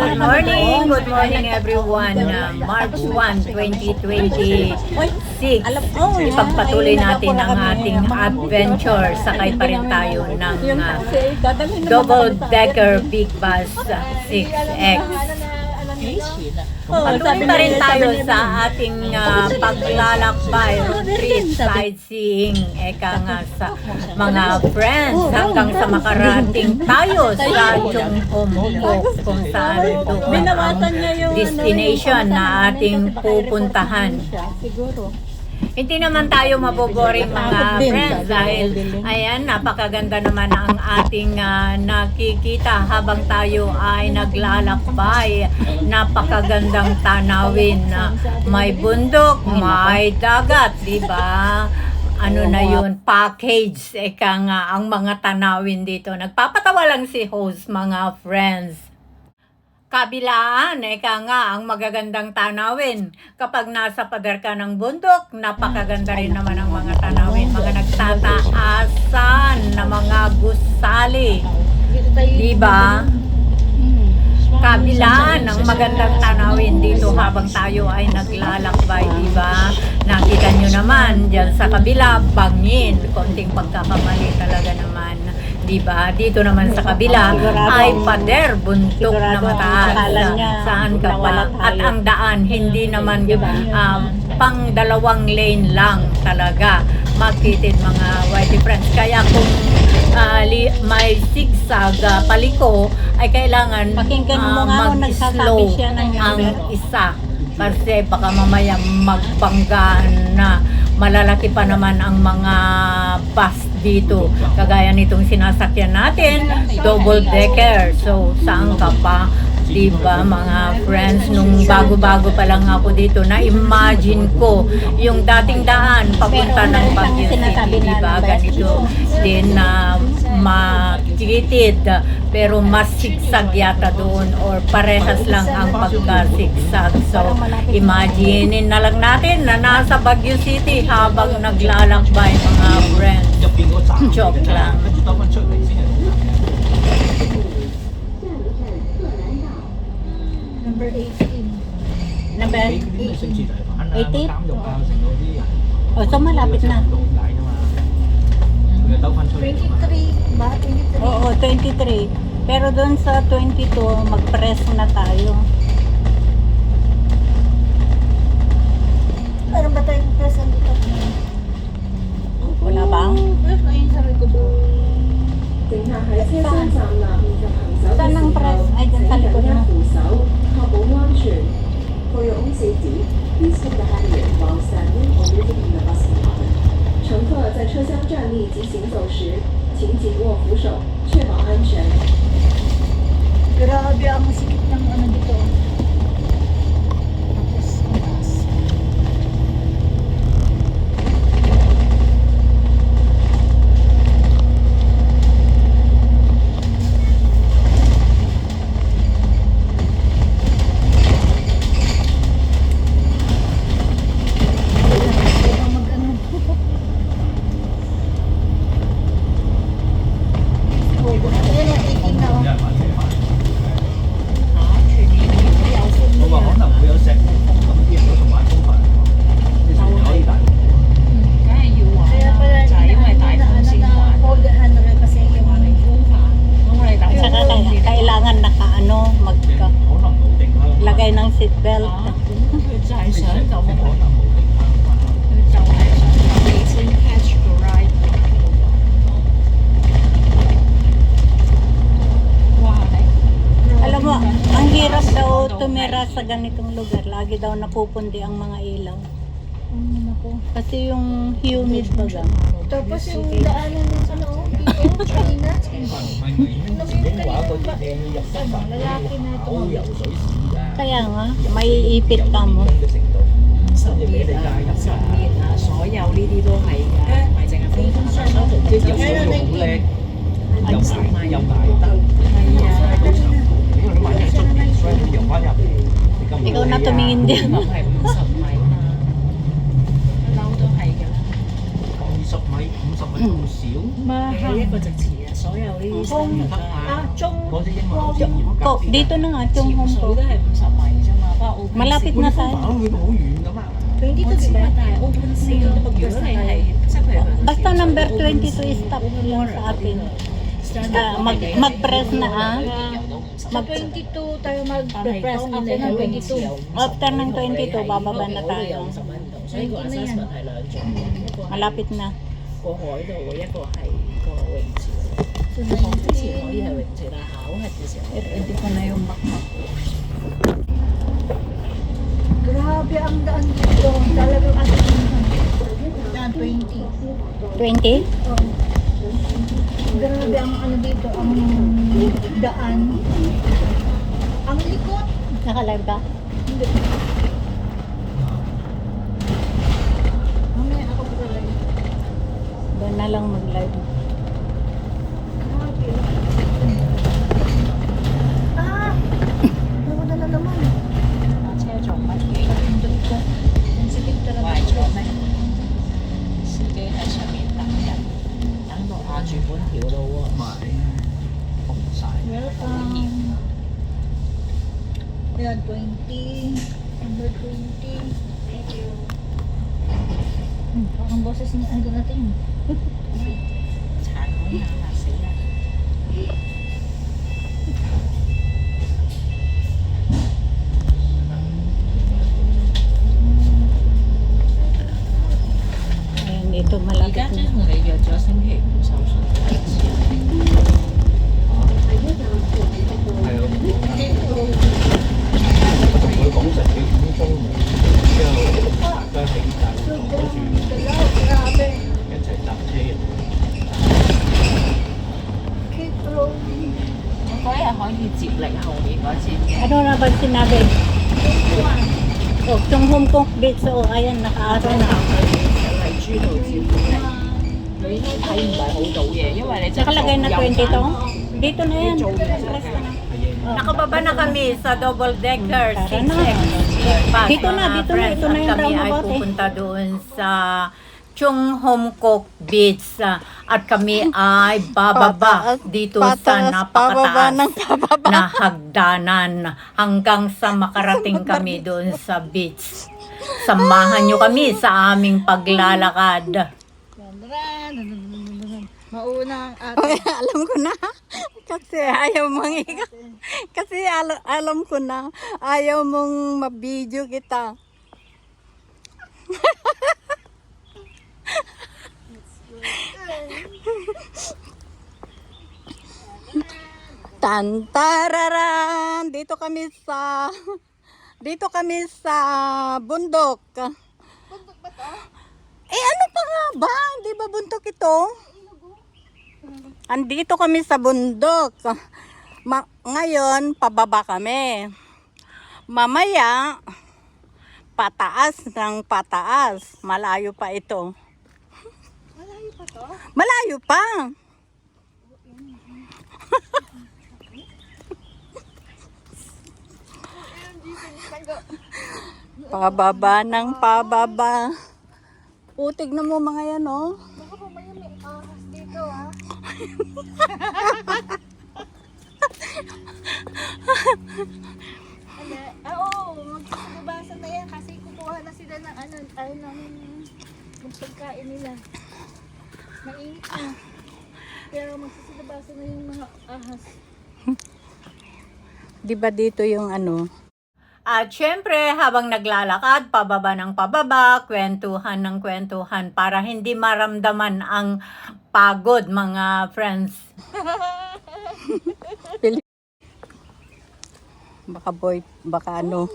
Good morning everyone. March 1, 2026. Ipagpatuloy natin ang ating adventure. Sakay pa rin tayo ng double-decker Big Bus 6X. Patuloy pa rin tayo sa ating paglalakbay, road trip, sightseeing, eka nga sa mga friends hanggang sa makarating tayo sa Chungkong kung saan doon ang destination na ating pupuntahan. Hindi naman tayo maboboring mga friends dahil ayan, napakaganda naman ang ating nakikita habang tayo ay naglalakbay. Napakagandang tanawin na may bundok, may dagat, di ba? Ano na yun, package, eka nga ang mga tanawin dito. Nagpapatawa lang si host, mga friends. Kabilaan, eka nga, ang magagandang tanawin. Kapag nasa pader ka ng bundok, napakaganda rin naman ang mga tanawin. Mga nagtataasan na mga gusali. Diba? Kabilaan, ang magandang tanawin dito habang tayo ay naglalakbay. Diba? Nakita nyo naman, dyan sa kabila, bangin. Konting pagkakamali talaga naman. Diba? Dito naman sa kabila ay pader, buntok na mataas. Saan ka pa? At ang daan, hindi naman pang dalawang lane lang talaga. Makitid mga whitey friends. Kaya kung may zigzag paliko, ay kailangan mag-slow ang isa. Kasi baka mamaya magbanggaan na. Malalaki pa naman ang mga bus dito. Kagaya nitong sinasakyan natin, double decker. So, saan ka pa? Diba mga friends, nung bago-bago pa lang ako dito, na-imagine ko yung dating daan papunta ng Baguio City, diba? Ganito din na makikitid, pero mas sigsag yata doon or parehas lang ang pagkasigsag. So, imagine na lang natin na nasa Baguio City habang naglalakbay mga friends. Joke lang. Number 18. Number 18? O, so malapit na. 23 ba? 23? Oo, 23. Pero doon sa 22, mag-press na tayo. Meron ba tayong present dito? Wala bang? Press na yun sa likod ko. Saan ang press? Ay, dyan sa likod mo. 靠保安全。For your own safety, please take the handrail while standing or moving in the bus compartment. 乘客在车厢站立及行走时，请紧握扶手，确保安全。 Grabe ang sikip ng ano dito. Tapos, ang taas. Kailangan naka-ano, lagay ng seatbelt. Alam mo, ang hirap daw tumira sa ganitong lugar. Lagi daw napupundi ang mga ilaw. Kasi yung humid baga. Tapos yung daanan ng ano, dito, China. Lalaki na tumawid. Kaya nga, may ipit ka mo. 10年啊，所有呢啲都係㗎，唔係淨係風帆啊，即係有水用咧，又捱得，係啊，因為你萬一係出邊，所以你游翻入嚟，你咁 Ikaw na tumingin din. 係50米嘛，不嬲都係㗎啦。 20米、50米咁少。係一個直池啊，所所有呢啲生日啊，中嗰隻英文好似嚴格Oh,啲嘅 dito na nga, Chung Hong 水 Kong. 都係50米啫嘛，不過 open Malapit sea na 嗰啲 tayo. 方法會好遠噶嘛。 22 我知 di ba? 啊，但係 open sea 咯，如果你係即係譬如佢 Basta number 22 stop lang sa atin. Mag-press na ah. Sa 22 tayo mag-press ako ng 22. After ng 22, bababa na tayo. 所以個 assessment 係兩種，一個係 Malapit na. 個海度，一個係個泳池。我之前可以係泳池，但係考核嘅時候， Hindi ko na yung backpack. Grabe ang daan dito. Talagang ano. Yan, 20. 20? Grabe ang ano dito, ang daan. Ang likot. Naka-live ka? Mamaya ako mag-live. Doon na lang mag-live. Grabe. Ah! Nawala na naman. 車做乜嘢？ Pindot ko. Sensitive 壞 talaga 咗 ako. 咩？司機喺上面等人，等到壓住本條路喎。唔係，紅晒。 Welcome. Yan, 20. Number 20. Thank you. Ang boses ni Idol natin. 殘好眼嚇死人。 Ayan, dito 而 malapit 家即係 na. 同你約咗星期五手術第一次。佢講成幾點鐘，之後大家起大趕住 Grabe. 一齊搭車。 Keep rolling. 我嗰日可以接力後面嗰節嘅。 Ano na ba sinabi? Oh, Chung Hong Kong Beach. Oh, ayan, naka-araw na. 係豬度接力，你睇唔係好到嘢，因為你即係 Nakalagay na 20 to? Dito na yan. Yung Press ka na. Nakababa na kami sa double decker Tara na. 6X bus, Dito na, mga dito na. friends. Ito na At yung kami ay roundabout eh. pupunta doon sa Chung Hom Kok Beach at kami ay bababa dito sa napakataas na hagdanan hanggang sa makarating kami doon sa beach. Samahan nyo kami sa aming paglalakad. Mauna ang Oy, alam ko na. Kasi ayaw mong Kasi alam ko na. Ayaw mong mabidyo kita. Tantararan! Dito kami sa bundok. bundok ba to? Eh ano pa nga ba? Di ba bundok ito? Andito kami sa bundok. Ngayon, pababa kami. Mamaya, pataas ng pataas. Malayo pa ito. Malayo pa to? Malayo pa. Pababa ng pababa. Putig na mo mga yan, oh. Baka mamaya may ahas dito ah. Oo, magkakabasa na yan kasi kukuha na sila ng ano, ay ng pagkain nila. Mainit na. Pero magsasalabasa na yung mga ahas. Di ba dito yung ano? At syempre, habang naglalakad, pababa ng pababa, kwentuhan ng kwentuhan para hindi maramdaman ang pagod, mga friends. Baka ano.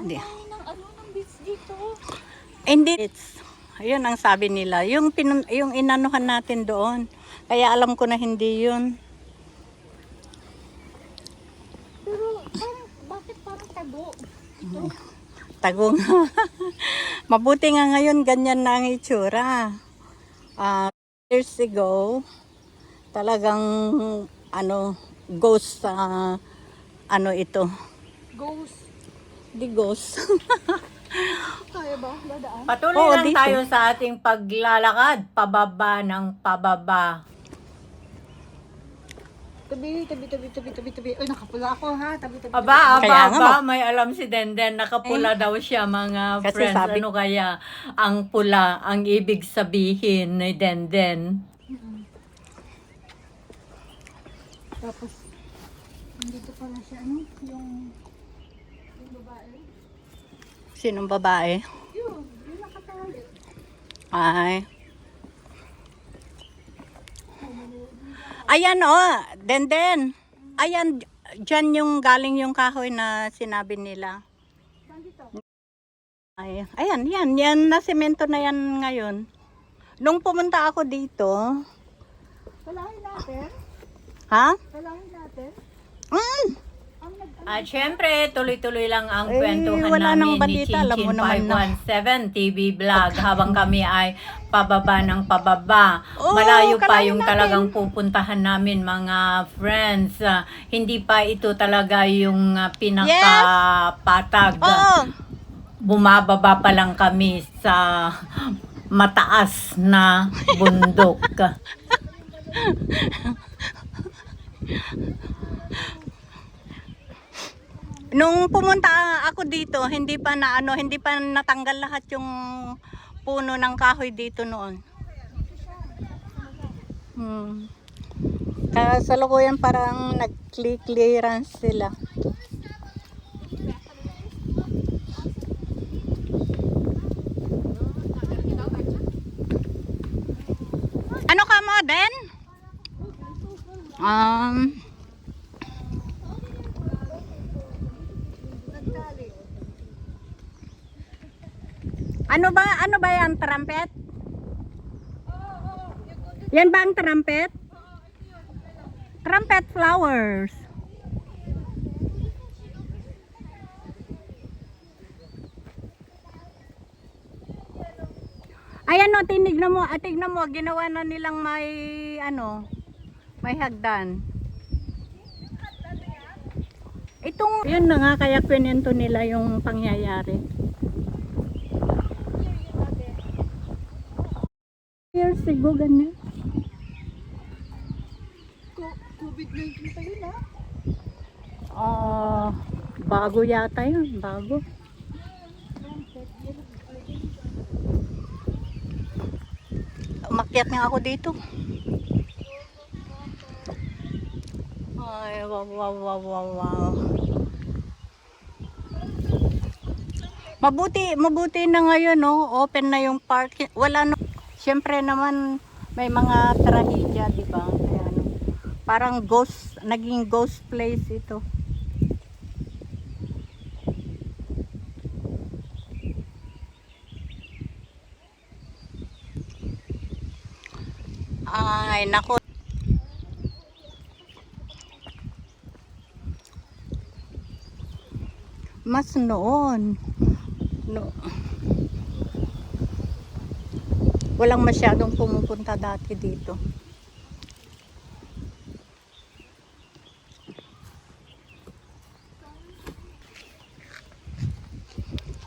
Hindi. Ng beach dito. Hindi. Ayun ang sabi nila. Yung inanuhan natin doon. Kaya alam ko na hindi yun. Pero bakit parang tago? Tagong. Mabuti nga ngayon ganyan na ang itsura. Years ago, talagang ano, ghost sa ano ito. Ghost. Di ghost. Kaya ba? Dadaan? Patuloy Oo, lang dito. tayo sa ating paglalakad, pababa ng pababa. Tabi. Ay, nakapula ako ha. Tabi. Aba, Kaya nga, may alam si Denden, nakapula daw siya mga Kasi friends. sabi- Ano kaya ang pula, ang ibig sabihin ni Denden? Tapos, nandito pala siya, ano? Yung babae. Sinong babae? Yung nakatali. Ay. Ayan Denden. Ayan, dyan yung galing yung kahoy na sinabi nila. Saan dito? Ay, ayan, yan na semento na yan ngayon. Nung pumunta ako dito, Kalahin natin. ha? Kalahin natin. Mm, At syempre, tuloy-tuloy lang ang Eh, kwentuhan wala nang namin ni balita, alam mo Chinchin naman na. 517 TV Vlog habang kami ay pababa ng pababa. Oo, Malayo pa kalahin yung natin. talagang pupuntahan namin mga friends. Hindi pa ito talaga yung pinakapatag. oo. Bumababa pa lang kami sa mataas na bundok. Nung pumunta ako dito, hindi pa natanggal lahat yung puno ng kahoy dito noon. Kaya sa lukuyan parang nag-clearance sila. Ano ka mo, Den? Ano ba yan, trumpet? Yan ba ang trumpet? Trumpet flowers. Ayan o, tignan mo, ginawa na nilang may hagdan. Yun na nga, kaya kwento nila yung pangyayari. Years ago, ganyan. COVID-19 pa yun ha. Bago yata yun, bago. Umakyat nga ako dito. Ay, wow. Mabuti na ngayon, no? Open na yung park. Siyempre naman may mga trahedya, di ba? Kaya, parang naging ghost place ito. Ay, nako. Mas noon. Walang masyadong pumupunta dati dito.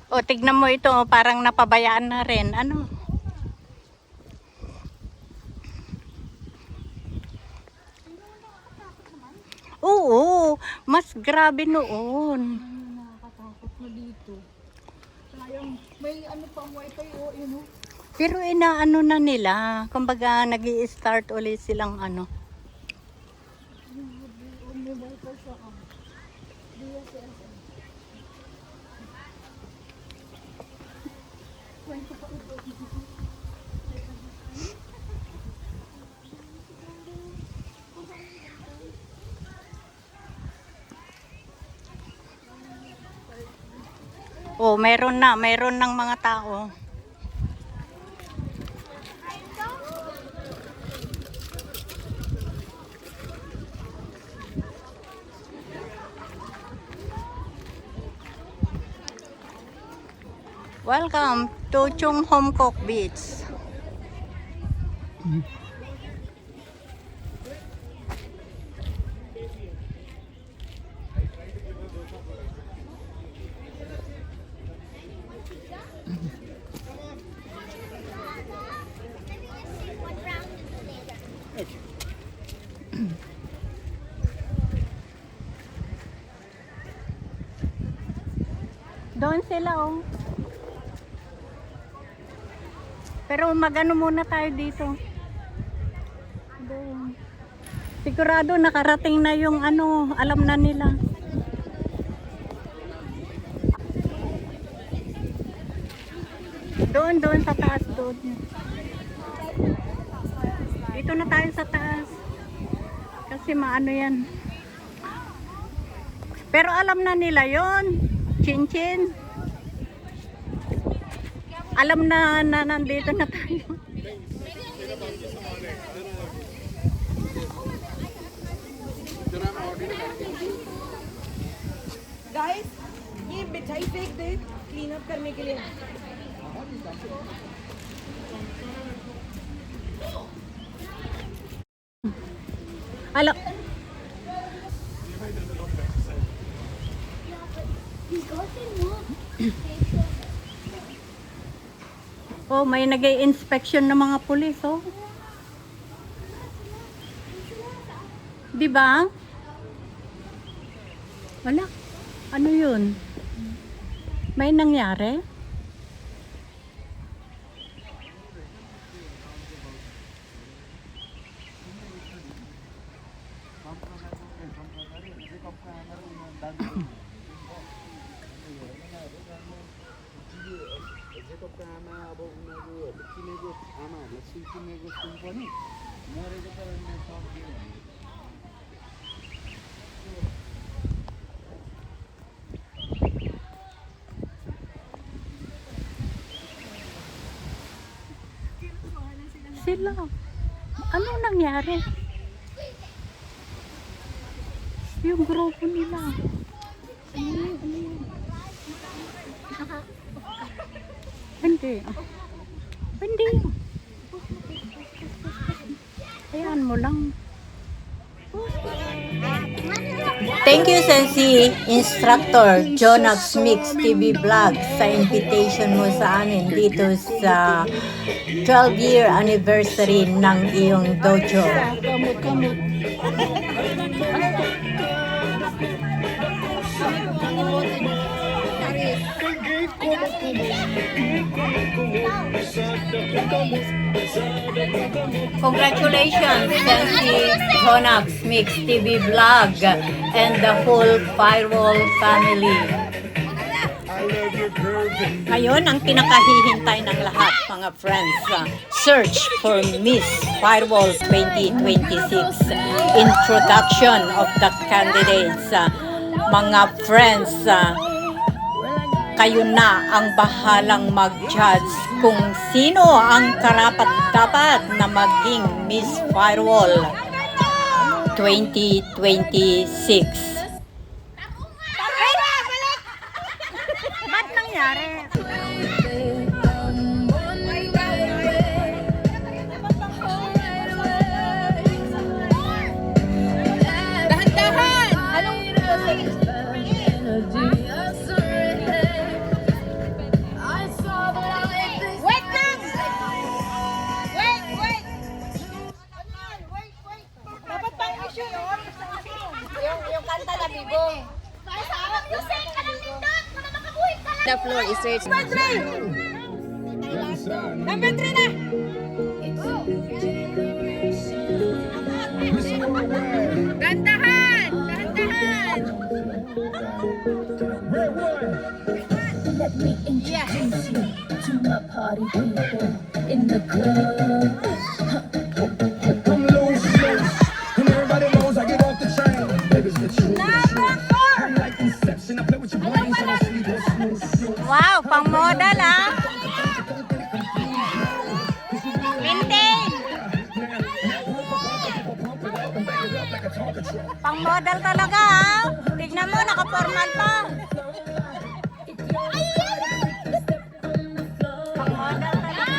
O, tignan mo ito, parang napabayaan na rin. Ano? Oo, mas grabe noon. Nakakatakot na dito. Sayang, may ano pa ang wifi o, yun o. Pero inaano na nila, kumbaga nag-i-start ulit silang ano. May wifi sa DSS. Oh, meron ng mga tao. Welcome to Chung Hom Kok Beach. Doon sila, oh. Pero magano muna tayo dito. Doon. Sigurado nakarating na yung ano, alam na nila. Doon sa taas doon. Dito na tayo sa taas. Kasi maano yan. Pero alam na nila yon, Chinchin. Alam na nandito na tayo. Guys ये मिठाई फेंक they clean up करने के लिए Alam. Oh, may nag-i-inspection ng mga pulis, oh. 'Di ba? Wala. Ano 'yun? May nangyari? Sila. Ano nangyari? Yung grupo nila. Hindi. Hindi. Ayan mo lang. Thank you, Sensi Instructor Jonax Mix TV Vlog sa invitation mo sa amin dito sa 12-year anniversary ng iyong dojo. Congratulations, Sensi Jonax Mix TV Vlog and the whole Firewall family. Ngayon, ang pinakahihintay ng lahat, mga friends, search for Miss Firewall 2026. Introduction of the candidates. Mga friends, kayo na ang bahalang mag-judge kung sino ang karapat-dapat na maging Miss Firewall 2026. Ba't nangyari? Dahan-dahan! Anong wait lang! Wait! Dapat pang issue yun. Yung kanta na bigo. The floor is rich. Number 3 na! Dahan-dahan! Dahan-dahan! Let me introduce you to my party people in the club. I'm loose, and everybody knows I get off the train. Baby's the truth. I'm like Inception. I play with your brains and I see what's smooth. Wow, pang model ah. Maintain. Pang model talaga ah. Tignan mo, naka-formal pa. Pang model talaga.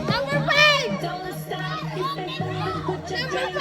Number 5! Number 5!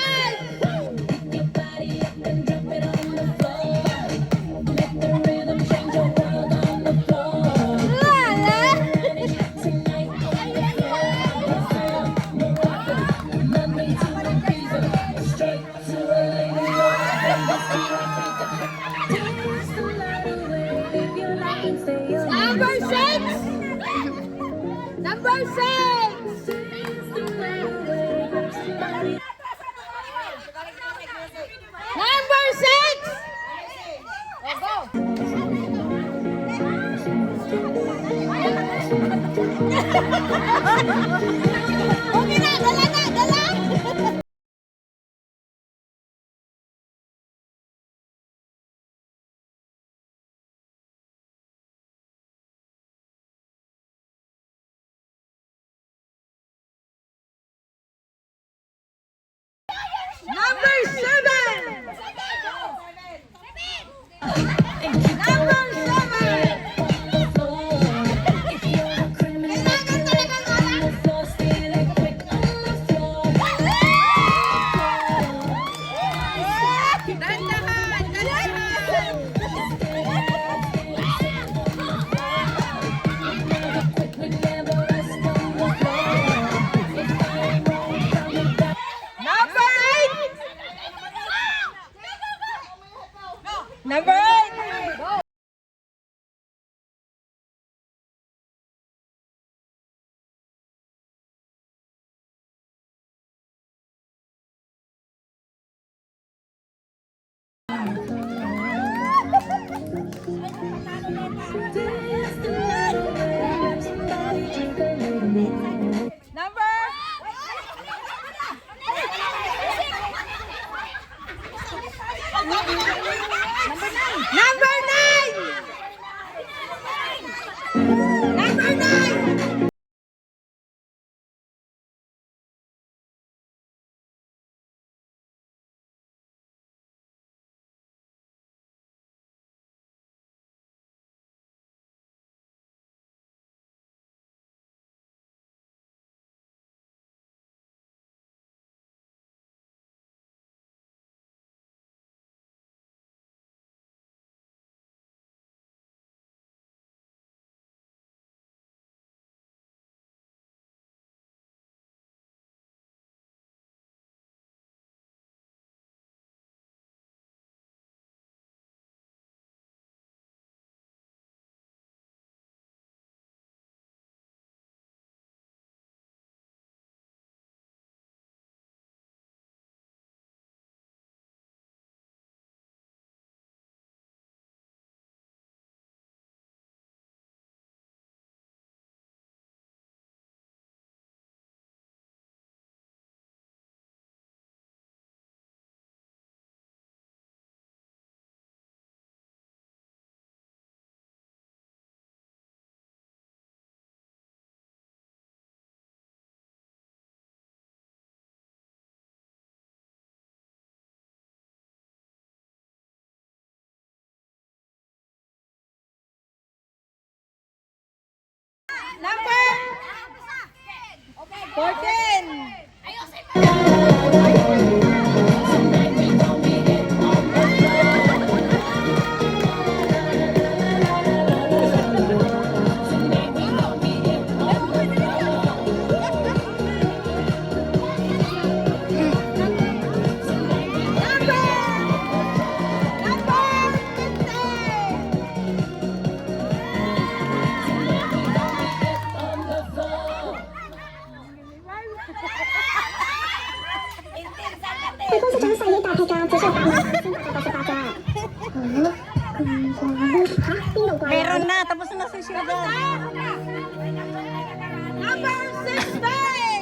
Meron na, tapos na si Sugar.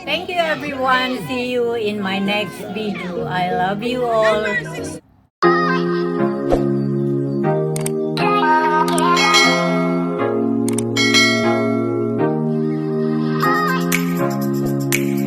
Thank you everyone. See you in my next video. I love you all.